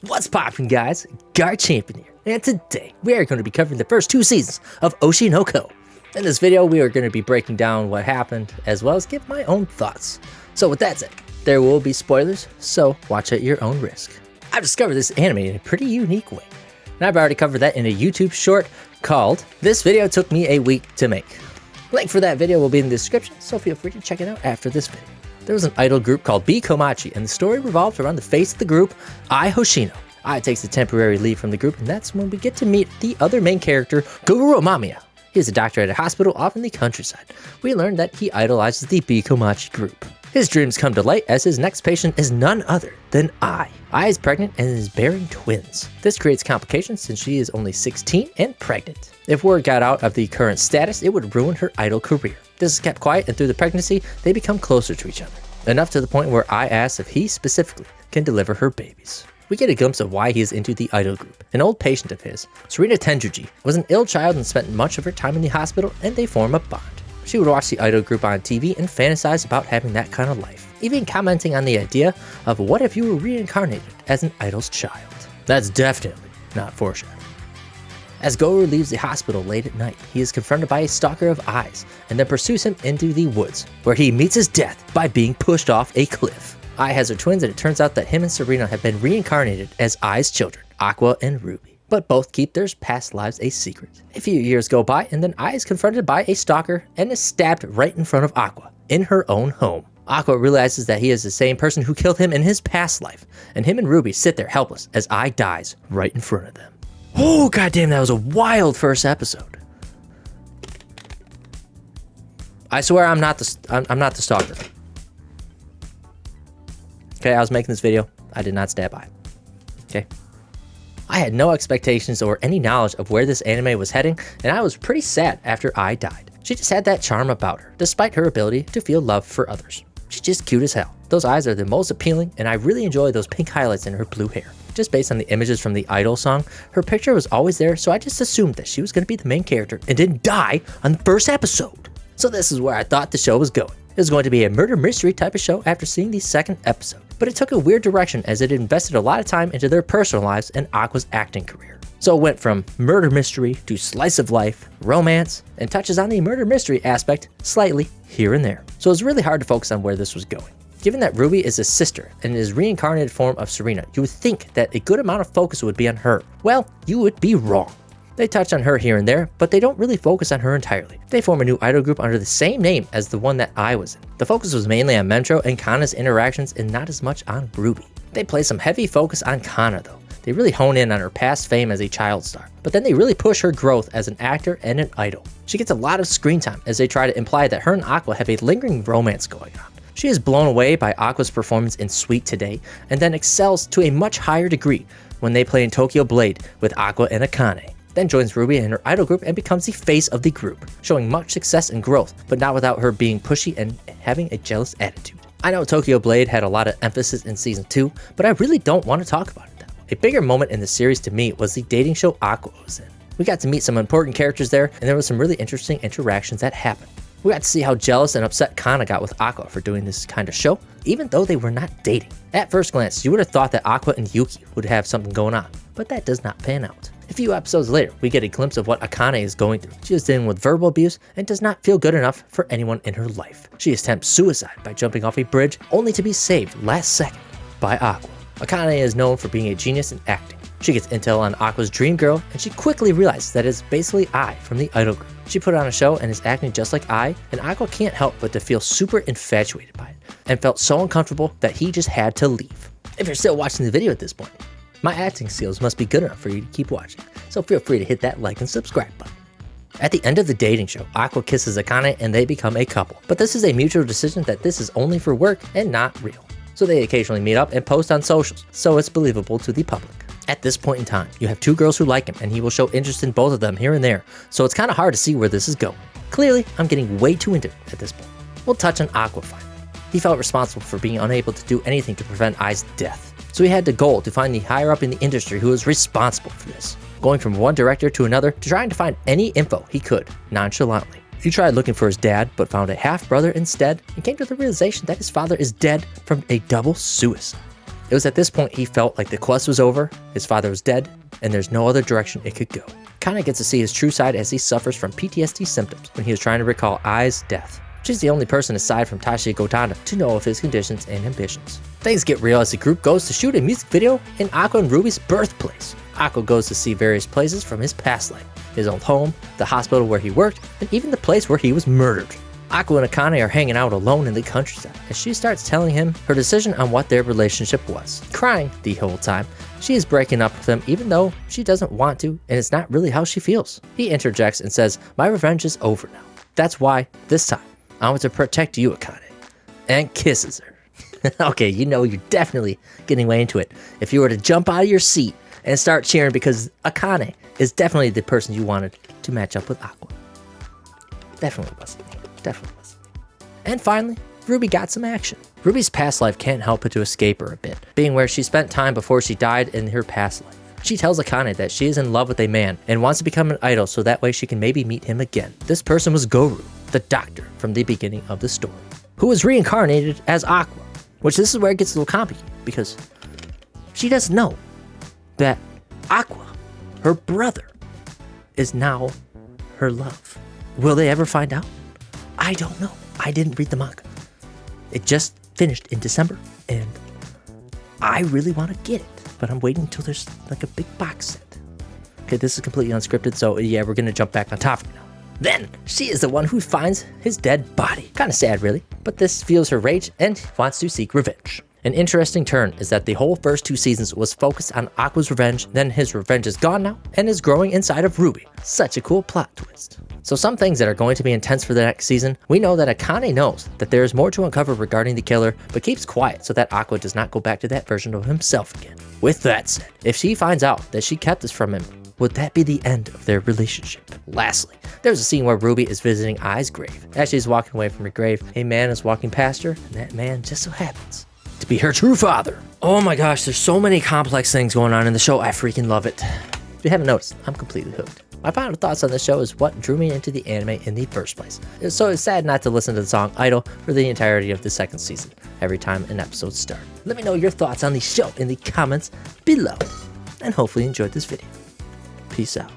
What's poppin', guys? Gar Champion here, and today we are going to be covering the first 2 seasons of Oshi No Ko. In this video, we are going to be breaking down what happened, as well as give my own thoughts. So with that said, there will be spoilers, so watch at your own risk. I've discovered this anime in a pretty unique way, and I've already covered that in a YouTube short called "This Video Took Me a Week to Make." Link for that video will be in the description, so feel free to check it out after this video. There was an idol group called B Komachi, and the story revolved around the face of the group, Ai Hoshino. Ai takes a temporary leave from the group, and that's when we get to meet the other main character, Gogoro Mamiya. He is a doctor at a hospital off in the countryside. We learn that he idolizes the B Komachi group. His dreams come to light as his next patient is none other than Ai. Ai is pregnant and is bearing twins. This creates complications since she is only 16 and pregnant. If word got out of the current status, it would ruin her idol career. This is kept quiet, and through the pregnancy, they become closer to each other. Enough to the point where Ai asks if he specifically can deliver her babies. We get a glimpse of why he is into the idol group. An old patient of his, Sarina Tenjuji, was an ill child and spent much of her time in the hospital, and they form a bond. She would watch the idol group on TV and fantasize about having that kind of life, even commenting on the idea of what if you were reincarnated as an idol's child. That's definitely not foreshadowing. As Gogoro leaves the hospital late at night, he is confronted by a stalker of Ai's and then pursues him into the woods, where he meets his death by being pushed off a cliff. Ai has her twins, and it turns out that him and Sarina have been reincarnated as Ai's children, Aqua and Ruby. But both keep their past lives a secret. A few years go by, and then Ai is confronted by a stalker and is stabbed right in front of Aqua, in her own home. Aqua realizes that he is the same person who killed him in his past life, and him and Ruby sit there helpless as Ai dies right in front of them. Oh, goddamn, that was a wild first episode. I swear I'm not the stalker. Okay, I was making this video. I did not stab Ai. Okay. I had no expectations or any knowledge of where this anime was heading, and I was pretty sad after Ai died. She just had that charm about her, despite her ability to feel love for others. She's just cute as hell. Those eyes are the most appealing, and I really enjoy those pink highlights in her blue hair. Just based on the images from the Idol song, her picture was always there, so I just assumed that she was going to be the main character and didn't die on the first episode. So this is where I thought the show was going. It was going to be a murder mystery type of show after seeing the second episode, but it took a weird direction as it invested a lot of time into their personal lives and Aqua's acting career. So it went from murder mystery to slice of life, romance, and touches on the murder mystery aspect slightly here and there. So it was really hard to focus on where this was going. Given that Ruby is a sister and is reincarnated form of Sarina, you would think that a good amount of focus would be on her. Well, you would be wrong. They touch on her here and there, but they don't really focus on her entirely. They form a new idol group under the same name as the one that Ai was in. The focus was mainly on Mentro and Kana's interactions and not as much on Ruby. They place some heavy focus on Kana though. They really hone in on her past fame as a child star, but then they really push her growth as an actor and an idol. She gets a lot of screen time as they try to imply that her and Aqua have a lingering romance going on. She is blown away by Aqua's performance in Sweet Today, and then excels to a much higher degree when they play in Tokyo Blade with Aqua and Akane. Then joins Ruby in her idol group and becomes the face of the group, showing much success and growth, but not without her being pushy and having a jealous attitude. I know Tokyo Blade had a lot of emphasis in season 2, but I really don't want to talk about it that way. A bigger moment in the series to me was the dating show Aqua was in. We got to meet some important characters there, and there was some really interesting interactions that happened. We got to see how jealous and upset Kana got with Aqua for doing this kind of show, even though they were not dating. At first glance, you would have thought that Aqua and Yuki would have something going on, but that does not pan out. A few episodes later, we get a glimpse of what Akane is going through. She is dealing with verbal abuse and does not feel good enough for anyone in her life. She attempts suicide by jumping off a bridge, only to be saved last second by Aqua. Akane is known for being a genius in acting. She gets intel on Aqua's dream girl, and she quickly realizes that it's basically Ai from the idol group. She put on a show and is acting just like Ai, and Aqua can't help but to feel super infatuated by it, and felt so uncomfortable that he just had to leave. If you're still watching the video at this point, my acting skills must be good enough for you to keep watching, so feel free to hit that like and subscribe button. At the end of the dating show, Aqua kisses Akane and they become a couple, but this is a mutual decision that this is only for work and not real. So they occasionally meet up and post on socials, so it's believable to the public. At this point in time, you have 2 girls who like him, and he will show interest in both of them here and there, so it's kind of hard to see where this is going. Clearly, I'm getting way too into it at this point. We'll touch on Aqua finally. He felt responsible for being unable to do anything to prevent Ai's death, so he had the goal to find the higher up in the industry who was responsible for this, going from one director to another to trying to find any info he could, nonchalantly. He tried looking for his dad, but found a half-brother instead, and came to the realization that his father is dead from a double suicide. It was at this point he felt like the quest was over, his father was dead, and there's no other direction it could go. Akane gets to see his true side as he suffers from PTSD symptoms when he was trying to recall Ai's death. She's the only person aside from Tashi Gotana to know of his conditions and ambitions. Things get real as the group goes to shoot a music video in Aqua and Ruby's birthplace. Aqua goes to see various places from his past life, his old home, the hospital where he worked, and even the place where he was murdered. Aqua and Akane are hanging out alone in the countryside as she starts telling him her decision on what their relationship was. Crying the whole time, she is breaking up with him even though she doesn't want to, and it's not really how she feels. He interjects and says, "My revenge is over now. That's why, this time, I want to protect you, Akane," and kisses her. Okay, you know you're definitely getting way into it if you were to jump out of your seat and start cheering because Akane is definitely the person you wanted to match up with Aqua. Definitely wasn't me. Definitely wasn't me. And finally, Ruby got some action. Ruby's past life can't help but to escape her a bit, being where she spent time before she died in her past life. She tells Akane that she is in love with a man and wants to become an idol so that way she can maybe meet him again. This person was Goru, the doctor from the beginning of the story, who was reincarnated as Aqua, which this is where it gets a little complicated because she doesn't know that Aqua, her brother, is now her love. Will they ever find out? I don't know. I didn't read the manga. It just finished in December, and I really want to get it, but I'm waiting until there's like a big box set. Okay, this is completely unscripted, so yeah, we're gonna jump back on topic now. Then, she is the one who finds his dead body. Kind of sad, really, but this fuels her rage and wants to seek revenge. An interesting turn is that the whole first 2 seasons was focused on Aqua's revenge, then his revenge is gone now and is growing inside of Ruby. Such a cool plot twist. So some things that are going to be intense for the next season, we know that Akane knows that there is more to uncover regarding the killer, but keeps quiet so that Aqua does not go back to that version of himself again. With that said, if she finds out that she kept this from him, would that be the end of their relationship? Lastly, there's a scene where Ruby is visiting Ai's grave. As she's walking away from her grave, a man is walking past her, and that man just so happens to be her true father. Oh my gosh, there's so many complex things going on in the show. I freaking love it. If you haven't noticed, I'm completely hooked. My final thoughts on the show is what drew me into the anime in the first place. So it's sad not to listen to the song Idol for the entirety of the second season, every time an episode starts. Let me know your thoughts on the show in the comments below, and hopefully you enjoyed this video. Peace out.